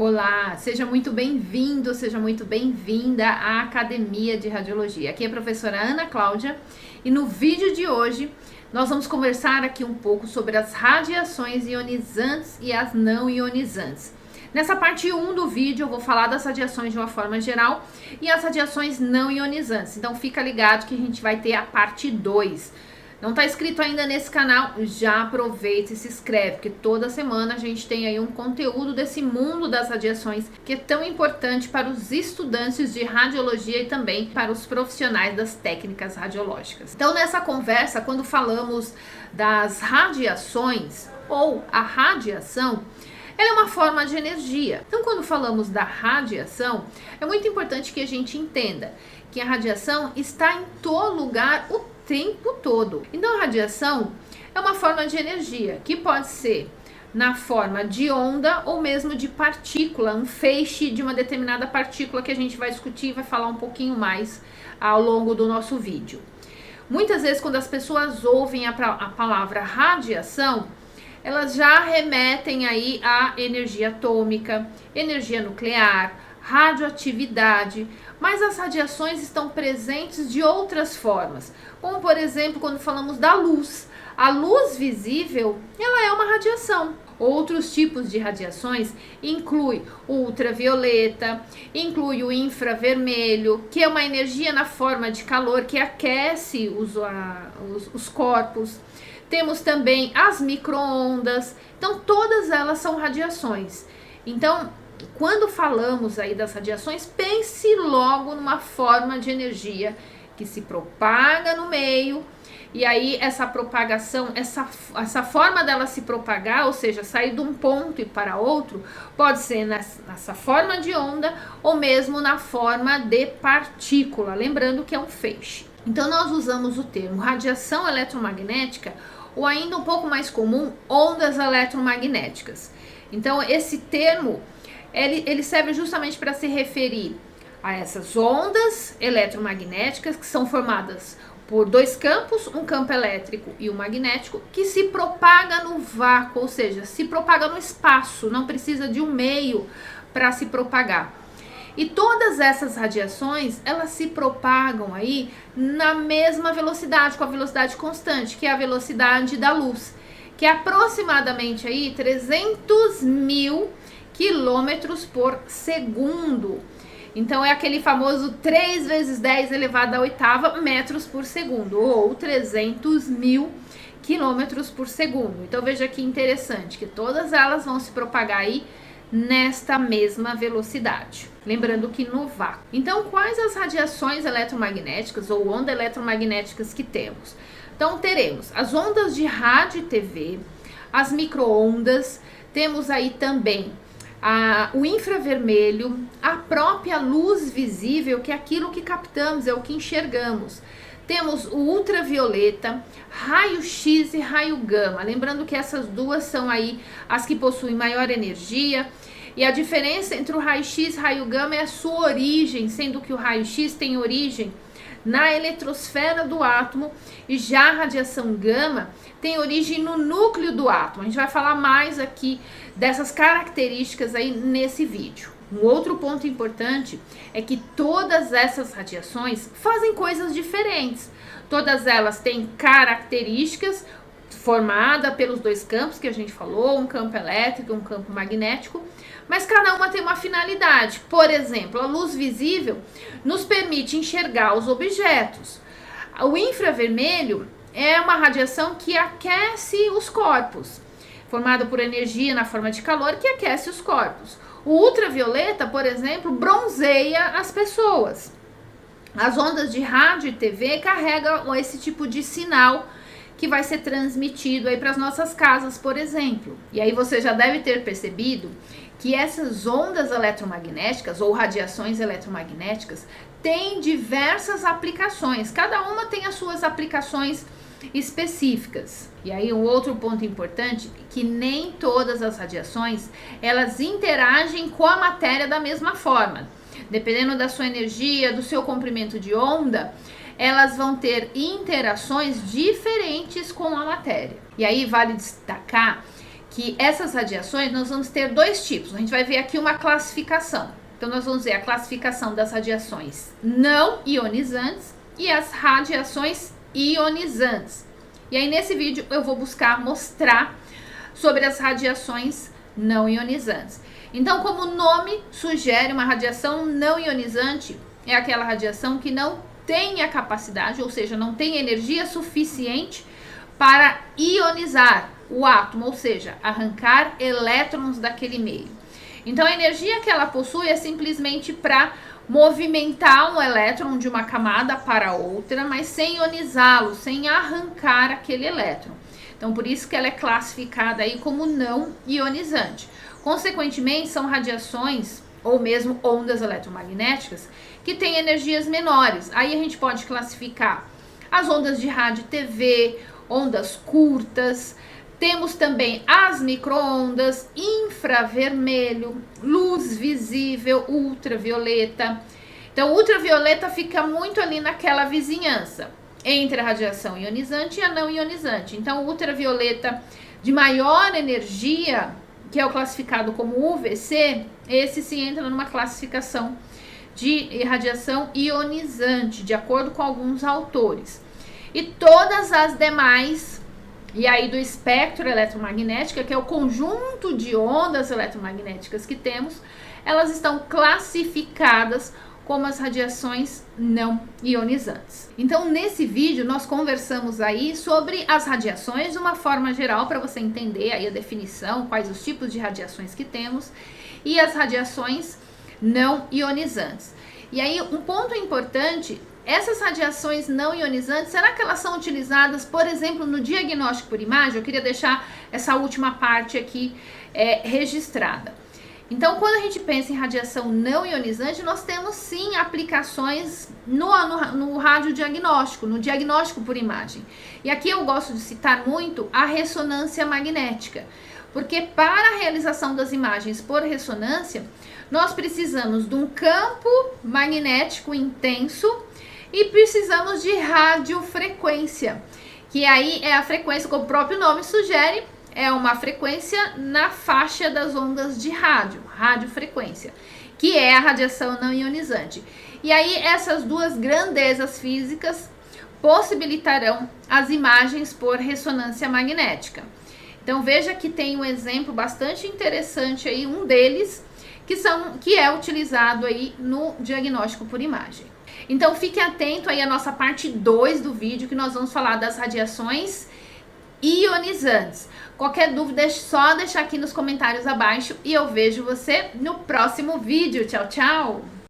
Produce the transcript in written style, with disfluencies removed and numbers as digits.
Olá, seja muito bem-vindo, seja muito bem-vinda à Academia de Radiologia. Aqui é a professora Ana Cláudia e no vídeo de hoje nós vamos conversar aqui um pouco sobre as radiações ionizantes e as não ionizantes. Nessa parte 1 do vídeo eu vou falar das radiações de uma forma geral e as radiações não ionizantes. Então fica ligado que a gente vai ter a parte 2. Não está inscrito ainda nesse canal? Já aproveita e se inscreve, porque toda semana a gente tem aí um conteúdo desse mundo das radiações que é tão importante para os estudantes de radiologia e também para os profissionais das técnicas radiológicas. Então nessa conversa, quando falamos das radiações ou a radiação, ela é uma forma de energia. Então quando falamos da radiação, é muito importante que a gente entenda que a radiação está em todo lugar o tempo todo. Então a radiação é uma forma de energia que pode ser na forma de onda ou mesmo de partícula, um feixe de uma determinada partícula que a gente vai discutir e vai falar um pouquinho mais ao longo do nosso vídeo. Muitas vezes quando as pessoas ouvem a palavra radiação, elas já remetem aí à energia atômica, energia nuclear, radioatividade, mas as radiações estão presentes de outras formas, como por exemplo quando falamos da luz. A luz visível, ela é uma radiação. Outros tipos de radiações inclui o ultravioleta, inclui o infravermelho, que é uma energia na forma de calor que aquece os corpos. Temos também as micro-ondas, então todas elas são radiações. Então, quando falamos aí das radiações, pense logo numa forma de energia que se propaga no meio, e aí essa propagação, essa forma dela se propagar, ou seja, sair de um ponto e para outro, pode ser nessa forma de onda ou mesmo na forma de partícula, lembrando que é um feixe. Então nós usamos o termo radiação eletromagnética, ou ainda um pouco mais comum, ondas eletromagnéticas. Então esse termo ele serve justamente para se referir a essas ondas eletromagnéticas que são formadas por dois campos, um campo elétrico e um magnético, que se propaga no vácuo, ou seja, se propaga no espaço, não precisa de um meio para se propagar. E todas essas radiações, elas se propagam aí na mesma velocidade, com a velocidade constante, que é a velocidade da luz, que é aproximadamente aí 300 mil quilômetros por segundo. Então é aquele famoso 3 vezes 10 elevado à oitava metros por segundo, ou 300 mil quilômetros por segundo. Então veja que interessante, que todas elas vão se propagar aí nesta mesma velocidade. Lembrando que no vácuo. Então quais as radiações eletromagnéticas ou ondas eletromagnéticas que temos? Então teremos as ondas de rádio e TV, as micro-ondas, temos aí também o infravermelho, a própria luz visível, que é aquilo que captamos, é o que enxergamos. Temos o ultravioleta, raio-x e raio gama. Lembrando que essas duas são aí as que possuem maior energia. E a diferença entre o raio-x e raio gama é a sua origem, sendo que o raio-x tem origem na eletrosfera do átomo e já a radiação gama tem origem no núcleo do átomo. A gente vai falar mais aqui dessas características aí nesse vídeo. Um outro ponto importante é que todas essas radiações fazem coisas diferentes. Todas elas têm características formadas pelos dois campos que a gente falou, um campo elétrico e um campo magnético, mas cada uma tem uma finalidade. Por exemplo, a luz visível nos permite enxergar os objetos. O infravermelho é uma radiação que aquece os corpos, formada por energia na forma de calor que aquece os corpos. O ultravioleta, por exemplo, bronzeia as pessoas. As ondas de rádio e TV carregam esse tipo de sinal que vai ser transmitido aí para as nossas casas, por exemplo. E aí você já deve ter percebido que essas ondas eletromagnéticas ou radiações eletromagnéticas têm diversas aplicações. Cada uma tem as suas aplicações específicas. E aí um outro ponto importante é que nem todas as radiações elas interagem com a matéria da mesma forma. Dependendo da sua energia, do seu comprimento de onda, elas vão ter interações diferentes com a matéria. E aí vale destacar que essas radiações, nós vamos ter dois tipos. A gente vai ver aqui uma classificação. Então, nós vamos ver a classificação das radiações não ionizantes e as radiações ionizantes. E aí, nesse vídeo, eu vou buscar mostrar sobre as radiações não ionizantes. Então, como o nome sugere, uma radiação não ionizante é aquela radiação que não tem a capacidade, ou seja, não tem energia suficiente para ionizar o átomo, ou seja, arrancar elétrons daquele meio. Então, a energia que ela possui é simplesmente para movimentar um elétron de uma camada para outra, mas sem ionizá-lo, sem arrancar aquele elétron. Então, por isso que ela é classificada aí como não ionizante. Consequentemente, são radiações ou mesmo ondas eletromagnéticas que têm energias menores. Aí a gente pode classificar as ondas de rádio e TV, ondas curtas. Temos também as micro-ondas, infravermelho, luz visível, ultravioleta. Então, ultravioleta fica muito ali naquela vizinhança entre a radiação ionizante e a não ionizante. Então, ultravioleta de maior energia, que é o classificado como UVC, esse se entra numa classificação de radiação ionizante, de acordo com alguns autores. E todas as demais, e aí do espectro eletromagnético, que é o conjunto de ondas eletromagnéticas que temos, elas estão classificadas como as radiações não ionizantes. Então, nesse vídeo, nós conversamos aí sobre as radiações de uma forma geral, para você entender aí a definição, quais os tipos de radiações que temos, e as radiações não ionizantes. E aí, um ponto importante, essas radiações não ionizantes, será que elas são utilizadas, por exemplo, no diagnóstico por imagem? Eu queria deixar essa última parte aqui registrada. Então, quando a gente pensa em radiação não ionizante, nós temos sim aplicações no radiodiagnóstico, no diagnóstico por imagem. E aqui eu gosto de citar muito a ressonância magnética, porque para a realização das imagens por ressonância, nós precisamos de um campo magnético intenso e precisamos de radiofrequência, que aí é a frequência, como o próprio nome sugere, é uma frequência na faixa das ondas de rádio, radiofrequência, que é a radiação não ionizante. E aí essas duas grandezas físicas possibilitarão as imagens por ressonância magnética. Então veja que tem um exemplo bastante interessante aí, um deles, que é utilizado aí no diagnóstico por imagem. Então fique atento aí à nossa parte 2 do vídeo, que nós vamos falar das radiações ionizantes. Qualquer dúvida é só deixar aqui nos comentários abaixo e eu vejo você no próximo vídeo. Tchau, tchau!